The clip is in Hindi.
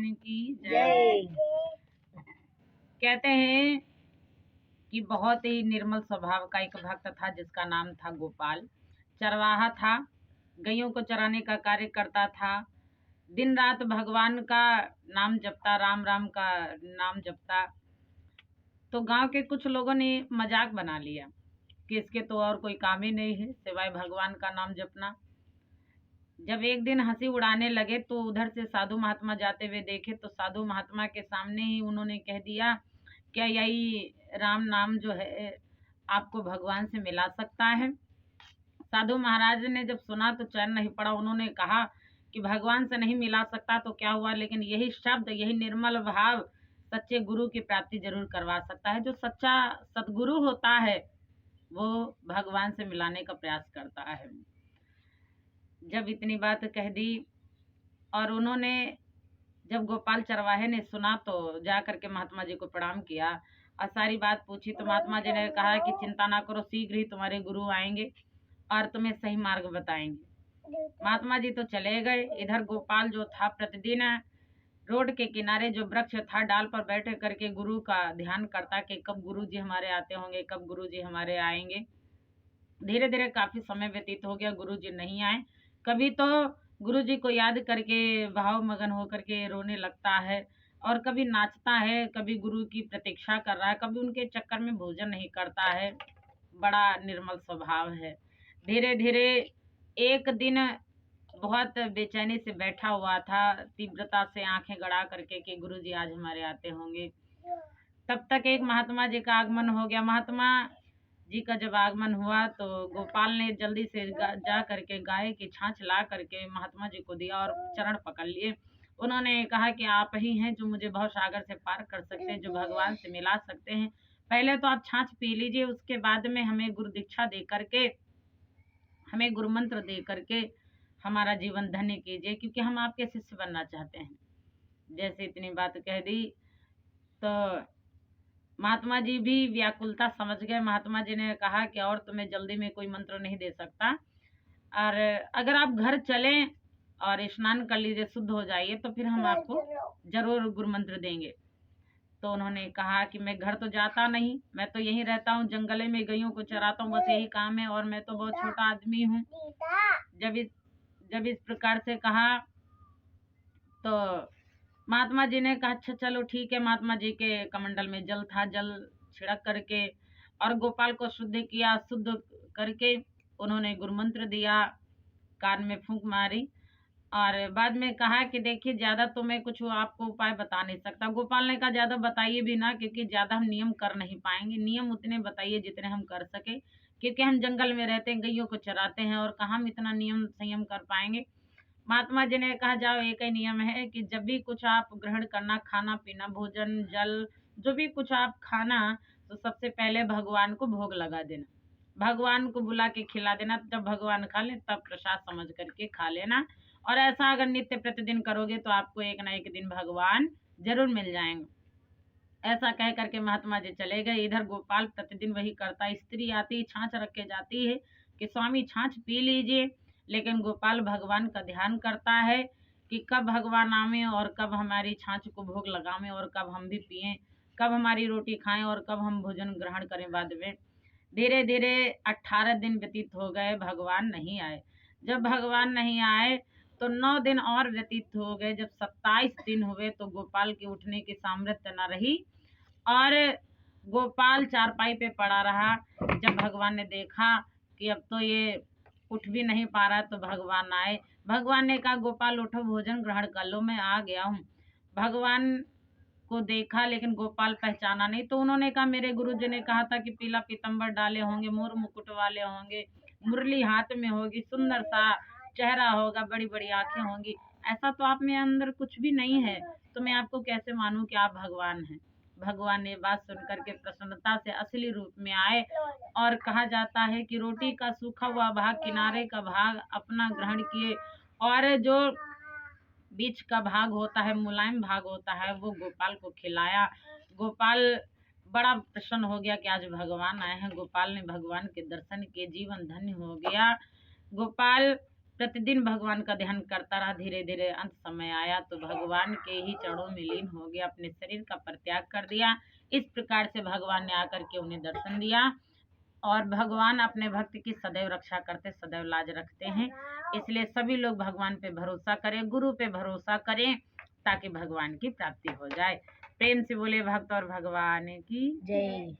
भगवान की जय। कहते हैं कि बहुत ही निर्मल स्वभाव का एक भक्त था जिसका नाम था गोपाल। चरवाहा था, गैयों को चराने का कार्य करता था, दिन रात भगवान का नाम जपता, राम राम का नाम जपता। तो गांव के कुछ लोगों ने मजाक बना लिया कि इसके तो और कोई काम ही नहीं है सिवाय भगवान का नाम जपना। जब एक दिन हंसी उड़ाने लगे तो उधर से साधु महात्मा जाते हुए देखे तो साधु महात्मा के सामने ही उन्होंने कह दिया, क्या यही राम नाम जो है आपको भगवान से मिला सकता है? साधु महाराज ने जब सुना तो चैन नहीं पड़ा। उन्होंने कहा कि भगवान से नहीं मिला सकता तो क्या हुआ, लेकिन यही शब्द, यही निर्मल भाव सच्चे गुरु की प्राप्ति जरूर करवा सकता है। जो सच्चा सदगुरु होता है वो भगवान से मिलाने का प्रयास करता है। जब इतनी बात कह दी और उन्होंने, जब गोपाल चरवाहे ने सुना तो जा करके महात्मा जी को प्रणाम किया और सारी बात पूछी तो महात्मा जी ने कहा कि चिंता ना करो, शीघ्र ही तुम्हारे गुरु आएंगे और तुम्हें सही मार्ग बताएंगे। महात्मा जी तो चले गए। इधर गोपाल जो था प्रतिदिन रोड के किनारे जो वृक्ष था डाल पर बैठ करके गुरु का ध्यान करता कि कब गुरु जी हमारे आते होंगे, कब गुरु जी हमारे आएंगे। धीरे धीरे काफी समय व्यतीत हो गया, गुरु जी नहीं आए। कभी तो गुरु जी को याद करके भाव मगन होकर के रोने लगता है और कभी नाचता है, कभी गुरु की प्रतीक्षा कर रहा है, कभी उनके चक्कर में भोजन नहीं करता है। बड़ा निर्मल स्वभाव है। धीरे धीरे एक दिन बहुत बेचैनी से बैठा हुआ था, तीव्रता से आंखें गड़ा करके कि गुरु जी आज हमारे आते होंगे। तब तक एक महात्मा जी का आगमन हो गया। महात्मा जी का जब आगमन हुआ तो गोपाल ने जल्दी से जा करके गाय की छाछ ला करके महात्मा जी को दिया और चरण पकड़ लिए। उन्होंने कहा कि आप ही हैं जो मुझे भव सागर से पार कर सकते हैं, जो भगवान से मिला सकते हैं। पहले तो आप छाछ पी लीजिए, उसके बाद में हमें गुरु दीक्षा दे करके, हमें गुरु मंत्र दे करके हमारा जीवन धन्य कीजिए, क्योंकि हम आपके शिष्य बनना चाहते हैं। जैसे इतनी बात कह दी तो महात्मा जी भी व्याकुलता समझ गए। महात्मा जी ने कहा कि और तुम्हें जल्दी में कोई मंत्र नहीं दे सकता, और अगर आप घर चलें और स्नान कर लीजिए, शुद्ध हो जाइए, तो फिर हम आपको जरूर गुरु मंत्र देंगे। तो उन्होंने कहा कि मैं घर तो जाता नहीं, मैं तो यहीं रहता हूँ, जंगले में गैयों को चराता हूँ, बस यही काम है, और मैं तो बहुत छोटा आदमी हूँ। जब इस प्रकार से कहा तो महात्मा जी ने कहा अच्छा चलो ठीक है। महात्मा जी के कमंडल में जल था, जल छिड़क करके और गोपाल को शुद्ध किया। शुद्ध करके उन्होंने गुरु मंत्र दिया, कान में फूंक मारी और बाद में कहा कि देखिए ज्यादा तो मैं कुछ आपको उपाय बता नहीं सकता। गोपाल ने कहा ज्यादा बताइए भी ना, क्योंकि ज्यादा हम नियम कर नहीं पाएंगे। नियम उतने बताइए जितने हम कर सके, क्योंकि हम जंगल में रहते हैं, गैयों को चराते हैं और कहाँ हम इतना नियम संयम कर पाएंगे। महात्मा जी ने कहा जाओ, एक ही नियम है कि जब भी कुछ आप ग्रहण करना, खाना पीना, भोजन जल, जो भी कुछ आप खाना, तो सबसे पहले भगवान को भोग लगा देना, भगवान को बुला के खिला देना। जब भगवान खा ले तब प्रसाद समझ करके खा लेना। और ऐसा अगर नित्य प्रतिदिन करोगे तो आपको एक ना एक दिन भगवान जरूर मिल जाएंगे। ऐसा कह करके महात्मा जी चले गए। इधर गोपाल प्रतिदिन वही करता। स्त्री आती, छाछ रख के जाती है कि स्वामी छाछ पी लीजिए, लेकिन गोपाल भगवान का ध्यान करता है कि कब भगवान आवे और कब हमारी छाछ को भोग लगावे और कब हम भी पिए, कब हमारी रोटी खाएं और कब हम भोजन ग्रहण करें बाद में। धीरे धीरे 18 दिन व्यतीत हो गए, भगवान नहीं आए। जब भगवान नहीं आए तो 9 दिन और व्यतीत हो गए। जब 27 दिन हुए तो गोपाल के उठने की सामर्थ्य न रही और गोपाल चारपाई पे पड़ा रहा। जब भगवान ने देखा कि अब तो ये उठ भी नहीं पा रहा तो भगवान आए। भगवान ने कहा गोपाल उठो, भोजन ग्रहण कर लो, मैं आ गया हूँ। भगवान को देखा लेकिन गोपाल पहचाना नहीं। तो उन्होंने कहा मेरे गुरुजी ने कहा था कि पीला पीतम्बर डाले होंगे, मोर मुकुट वाले होंगे, मुरली हाथ में होगी, सुंदर सा चेहरा होगा, बड़ी बड़ी आंखें होंगी। ऐसा तो आप में अंदर कुछ भी नहीं है, तो मैं आपको कैसे मानूं कि आप भगवान हैं। भगवान ने बात सुनकर के प्रसन्नता से असली रूप में आए और कहा जाता है कि रोटी का सूखा हुआ भाग, किनारे का भाग अपना ग्रहण किए और जो बीच का भाग होता है, मुलायम भाग होता है, वो गोपाल को खिलाया। गोपाल बड़ा प्रसन्न हो गया कि आज भगवान आए हैं। गोपाल ने भगवान के दर्शन किए, जीवन धन्य हो गया। गोपाल प्रतिदिन भगवान का ध्यान करता रहा। धीरे धीरे अंत समय आया तो भगवान के ही चरणों में लीन हो गया, अपने शरीर का परित्याग कर दिया। इस प्रकार से भगवान ने आकर के उन्हें दर्शन दिया। और भगवान अपने भक्त की सदैव रक्षा करते, सदैव लाज रखते हैं। इसलिए सभी लोग भगवान पे भरोसा करें, गुरु पे भरोसा करें, ताकि भगवान की प्राप्ति हो जाए। प्रेम से बोले भक्त और भगवान की जय।